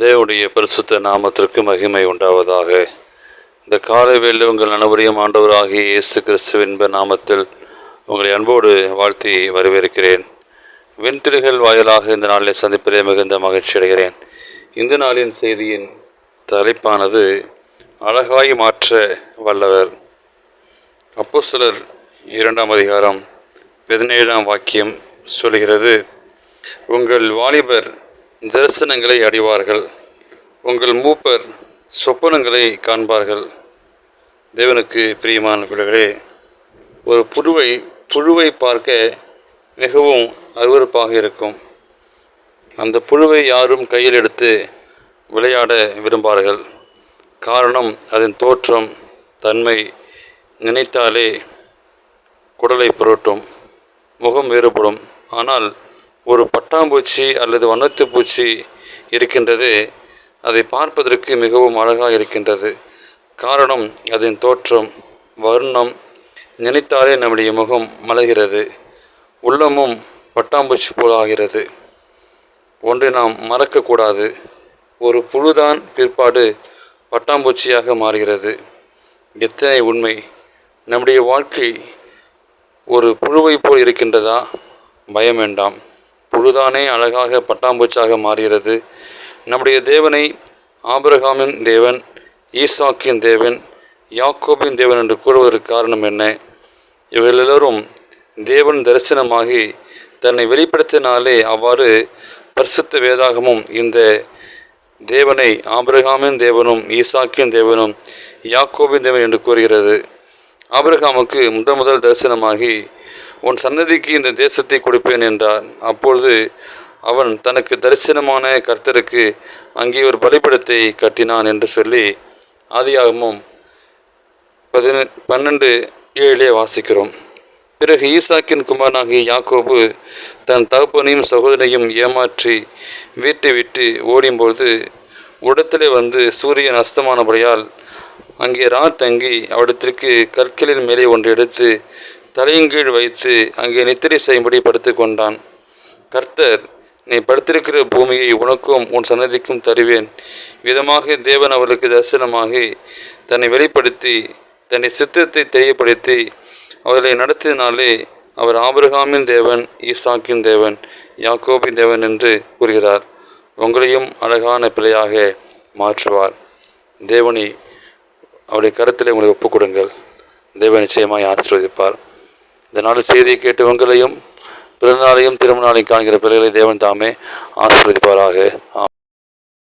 தேவனுடைய பரிசுத்த நாமத்திற்கு மகிமை உண்டாவதாக. இந்த காலை வேளையில் உங்கள் அனைவரையும் ஆண்டவராகிய இயேசு கிறிஸ்துவின் நாமத்தில் உங்களை அன்போடு வாழ்த்தி வரவேற்கிறேன். வெண்திரைகள் வாயிலாக இந்த நாளில் சந்திப்பிலே மிகுந்த மகிழ்ச்சி அடைகிறேன். இந்த நாளின் செய்தியின் தலைப்பானது அழகாய் மாற்ற வல்லவர். அப்போஸ்தலர் 2ஆம் அதிகாரம் 17ஆம் வாக்கியம் சொல்கிறது, உங்கள் வாலிபர் தரிசனங்களை அடைவார்கள், உங்கள் மூப்பர் சொப்பனங்களை காண்பார்கள். தேவனுக்கு பிரியமான பிள்ளைகளே, ஒரு புழுவை பார்க்க மிகவும் அருவருப்பாக இருக்கும். அந்த புழுவை யாரும் கையில் எடுத்து விளையாட விரும்பார்கள். காரணம், அதன் தோற்றம், தன்மை நினைத்தாலே குடலை புரட்டும், முகம் வேறுபடும். ஆனால் ஒரு பட்டாம்பூச்சி அல்லது வண்ணத்து பூச்சி இருக்கின்றது, அதை பார்ப்பதற்கு மிகவும் அழகாக இருக்கின்றது. காரணம், அதன் தோற்றம், வர்ணம் நினைத்தாலே நம்முடைய முகம் மலர்கிறது, உள்ளமும் பட்டாம்பூச்சி போல் ஆகிறது. ஒன்றை நாம் மறக்கக்கூடாது, ஒரு புழுதான் பிற்பாடு பட்டாம்பூச்சியாக மாறுகிறது. எத்தனை உண்மை! நம்முடைய வாழ்க்கை ஒரு புழுவை போல் இருக்கின்றதா? பயம் வேண்டாம், புழுதானே அழகாக பட்டாம்பூச்சாக மாறுகிறது. நம்முடைய தேவனை ஆபிரகாமின் தேவன், ஈசாக்கின் தேவன், யாக்கோபின் தேவன் என்று கூறுவதற்கு காரணம் என்ன? இவர்கள் எல்லோரும் தேவன் தரிசனமாகி தன்னை வெளிப்படுத்தினாலே அவ்வாறு பரிசுத்த வேதாகமும் இந்த தேவனை ஆபிரகாமின் தேவனும் ஈசாக்கின் தேவனும் யாக்கோபின் தேவன் என்று கூறுகிறது. ஆபிரகாமுக்கு முதல் தரிசனமாகி, உன் சன்னதிக்கு இந்த தேசத்தை கொடுப்பேன் என்றார். அப்பொழுது அவன் தனக்கு தரிசனமான கர்த்தருக்கு அங்கே ஒரு பலிபீடத்தை கட்டினான் என்று சொல்லி ஆதியாகமம் 12:7 வாசிக்கிறோம். பிறகு ஈசாக்கின் குமாரனாகிய யாக்கோபு தன் தகப்பனையும் சகோதரனையும் ஏமாற்றி வீட்டை விட்டு ஓடியும்போது உடத்திலே வந்து சூரியன் அஸ்தமானபடியால் அங்கே தங்கி அவ்விடத்திற்கு கற்களின் மேலே ஒன்று எடுத்து தலையங்கீழ் வைத்து அங்கே நித்திரை செய்யும்படி படுத்து கொண்டான். கர்த்தர், நீ படுத்திருக்கிற பூமியை உனக்கும் உன் சன்னதிக்கும் தருவேன். விதமாக தேவன் அவர்களுக்கு தரிசனமாகி தன்னை வெளிப்படுத்தி தன்னை சித்தத்தை தெரியப்படுத்தி அவர்களை நடத்தினாலே அவர் ஆபிரகாமின் தேவன், ஈசாக்கின் தேவன், யாக்கோபின் தேவன் என்று கூறுகிறார். உங்களையும் அழகான பிள்ளையாக மாற்றுவார். தேவனை அவருடைய கருத்தில் உங்களை ஒப்புக் கொடுங்கள். தேவன் நிச்சயமாய் ஆசீர்வதிப்பார். இந்த நாள் செய்தியை கேட்டு உங்களையும் பிறந்தநாளையும் திருமண நாளையும் காண்கிற பிள்ளைகளை தேவன் தாமே ஆசீர்வதிப்பாராக.